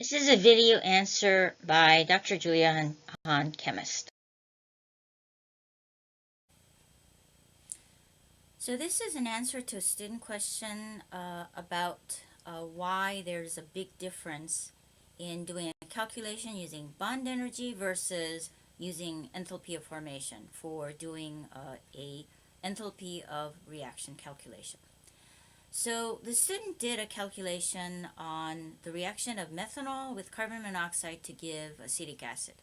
This is a video answer by Dr. Juliet Hahn, chemist. So this is an answer to a student question about why there's a big difference in doing a calculation using bond energy versus using enthalpy of formation for doing a enthalpy of reaction calculation. So the student did a calculation on the reaction of methanol with carbon monoxide to give acetic acid.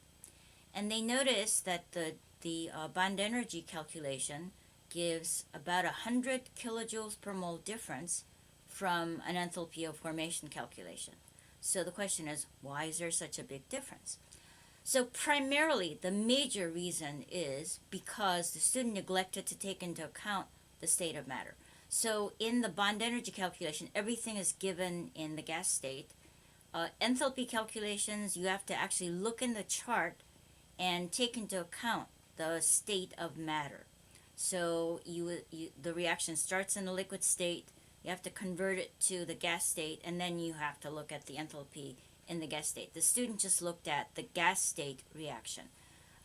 And they noticed that the bond energy calculation gives about 100 kilojoules per mole difference from an enthalpy of formation calculation. So the question is, why is there such a big difference? So primarily, the major reason is because the student neglected to take into account the state of matter. So in the bond energy calculation, everything is given in the gas state. Enthalpy calculations, you have to actually look in the chart and take into account the state of matter. So the reaction starts in the liquid state, you have to convert it to the gas state, and then you have to look at the enthalpy in the gas state. The student just looked at the gas state reaction.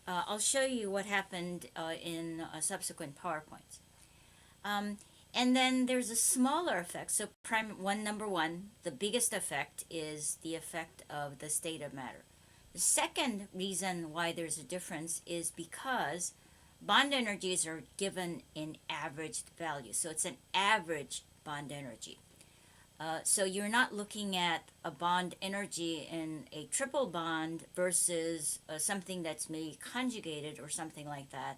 I'll show you what happened in subsequent PowerPoints. And then there's a smaller effect. So number one, the biggest effect is the effect of the state of matter. The second reason why there's a difference is because bond energies are given in averaged values. So it's an average bond energy. So you're not looking at a bond energy in a triple bond versus something that's maybe conjugated or something like that.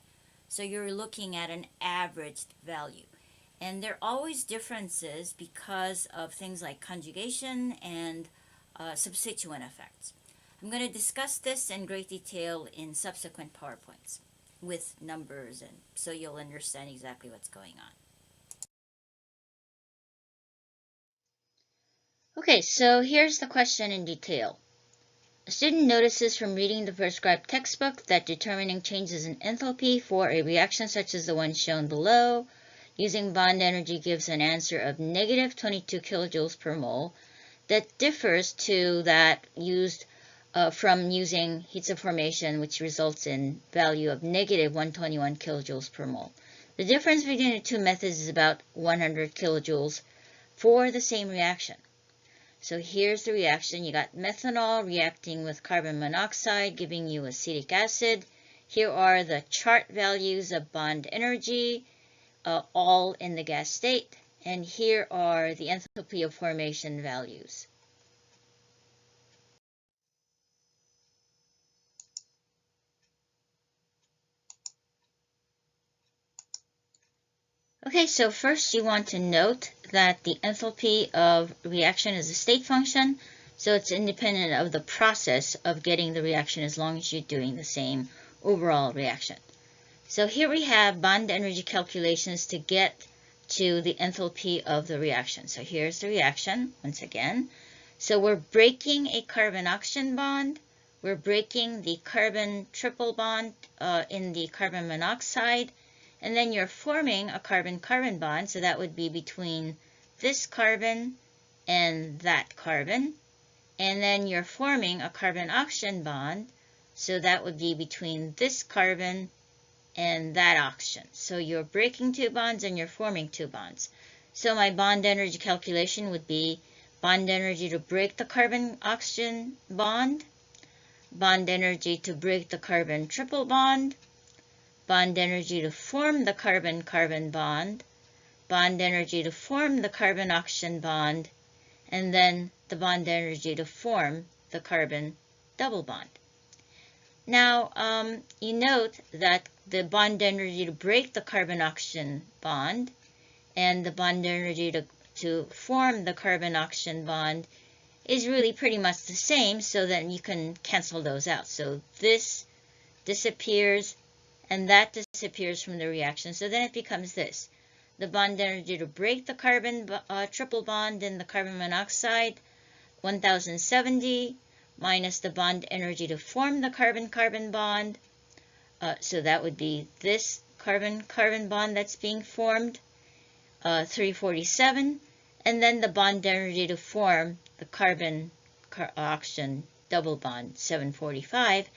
So you're looking at an averaged value. And there are always differences because of things like conjugation and substituent effects. I'm going to discuss this in great detail in subsequent PowerPoints with numbers, and so you'll understand exactly what's going on. Okay, so here's the question in detail. A student notices from reading the prescribed textbook that determining changes in enthalpy for a reaction such as the one shown below using bond energy gives an answer of negative 22 kilojoules per mole that differs to that used from using heats of formation, which results in value of negative 121 kilojoules per mole. The difference between the two methods is about 100 kilojoules for the same reaction. So here's the reaction. You got methanol reacting with carbon monoxide, giving you acetic acid. Here are the chart values of bond energy, all in the gas state. And here are the enthalpy of formation values. Okay, so first you want to note that the enthalpy of reaction is a state function, so it's independent of the process of getting the reaction as long as you're doing the same overall reaction. So here we have bond energy calculations to get to the enthalpy of the reaction. So here's the reaction once again. So we're breaking a carbon-oxygen bond. We're breaking the carbon triple bond in the carbon monoxide. And then you're forming a carbon-carbon bond, so that would be between this carbon and that carbon. And then you're forming a carbon-oxygen bond, so that would be between this carbon and that oxygen. So you're breaking two bonds and you're forming two bonds. So my bond energy calculation would be bond energy to break the carbon-oxygen bond, bond energy to break the carbon triple bond, bond energy to form the carbon-carbon bond, bond energy to form the carbon-oxygen bond, and then the bond energy to form the carbon double bond. Now, you note that the bond energy to break the carbon-oxygen bond and the bond energy to form the carbon-oxygen bond is really pretty much the same, so that you can cancel those out. So this disappears, and that disappears from the reaction. So then it becomes this. The bond energy to break the carbon triple bond in the carbon monoxide, 1070, minus the bond energy to form the carbon-carbon bond. So that would be this carbon-carbon bond that's being formed, 347. And then the bond energy to form the carbon oxygen double bond 745,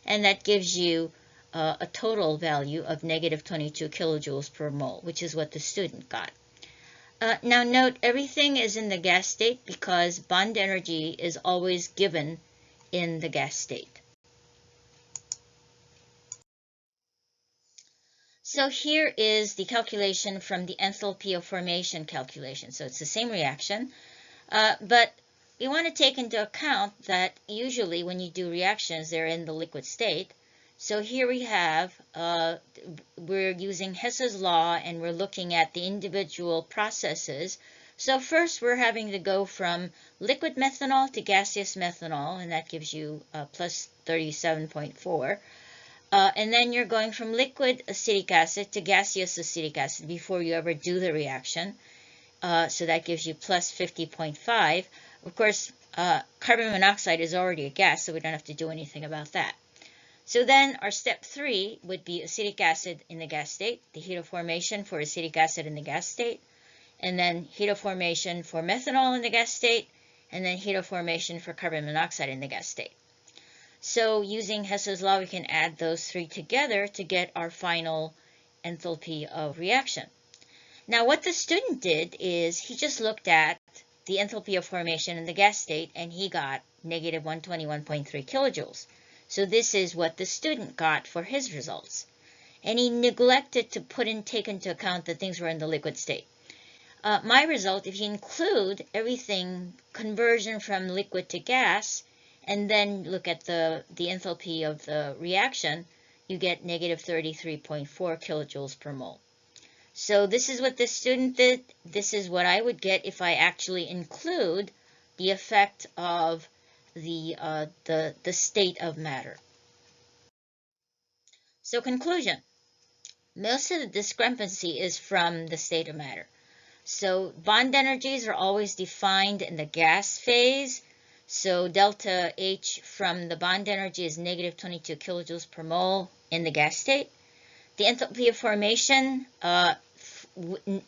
and that gives you a total value of negative 22 kilojoules per mole, which is what the student got. Now note, everything is in the gas state because bond energy is always given in the gas state. So here is the calculation from the enthalpy of formation calculation. So it's the same reaction, but we want to take into account that usually when you do reactions, they're in the liquid state. So here we have, we're using Hess's law and we're looking at the individual processes. So first we're having to go from liquid methanol to gaseous methanol, and that gives you plus 37.4. And then you're going from liquid acetic acid to gaseous acetic acid before you ever do the reaction. So that gives you plus 50.5. Of course, carbon monoxide is already a gas, so we don't have to do anything about that. So then our step 3 would be acetic acid in the gas state, the heat of formation for acetic acid in the gas state, and then heat of formation for methanol in the gas state, and then heat of formation for carbon monoxide in the gas state. So using Hess's law, we can add those 3 together to get our final enthalpy of reaction. Now what the student did is he just looked at the enthalpy of formation in the gas state and he got negative 121.3 kilojoules. So this is what the student got for his results. And he neglected to take into account that things were in the liquid state. My result, if you include everything, conversion from liquid to gas, and then look at the enthalpy of the reaction, you get negative 33.4 kilojoules per mole. So this is what this student did. This is what I would get if I actually include the effect of the state of matter. So conclusion, most of the discrepancy is from the state of matter. So bond energies are always defined in the gas phase. So delta H from the bond energy is negative 22 kilojoules per mole in the gas state. The enthalpy of formation,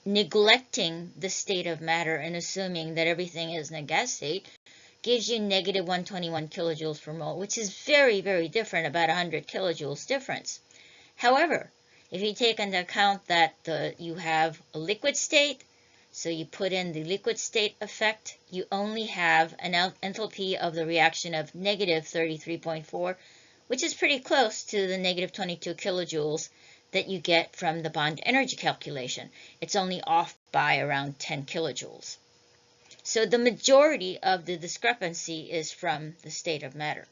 neglecting the state of matter and assuming that everything is in a gas state, gives you negative 121 kilojoules per mole, which is very, very different, about 100 kilojoules difference. However, if you take into account that you have a liquid state, so you put in the liquid state effect, you only have an enthalpy of the reaction of negative 33.4, which is pretty close to the negative 22 kilojoules that you get from the bond energy calculation. It's only off by around 10 kilojoules. So the majority of the discrepancy is from the state of matter.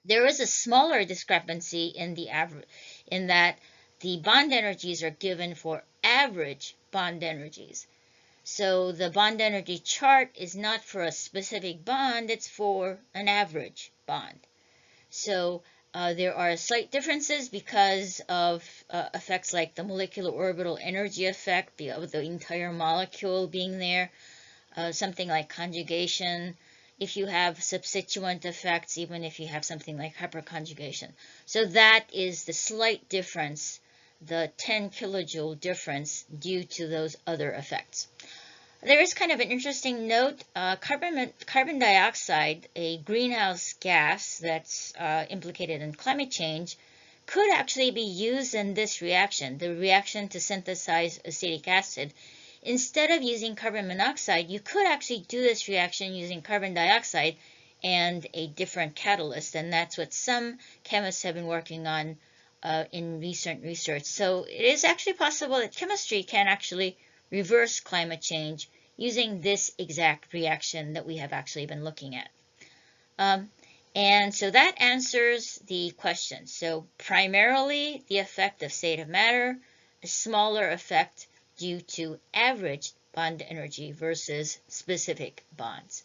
There is a smaller discrepancy in that the bond energies are given for average bond energies. So the bond energy chart is not for a specific bond, it's for an average bond. So there are slight differences because of effects like the molecular orbital energy effect of the entire molecule being there, something like conjugation, if you have substituent effects, even if you have something like hyperconjugation. So that is the slight difference, the 10 kilojoule difference due to those other effects. There is kind of an interesting note. Carbon dioxide, a greenhouse gas that's implicated in climate change, could actually be used in this reaction, the reaction to synthesize acetic acid. Instead of using carbon monoxide, you could actually do this reaction using carbon dioxide and a different catalyst, and that's what some chemists have been working on in recent research. So it is actually possible that chemistry can actually reverse climate change using this exact reaction that we have actually been looking at. And so that answers the question. So primarily the effect of state of matter, a smaller effect due to average bond energy versus specific bonds.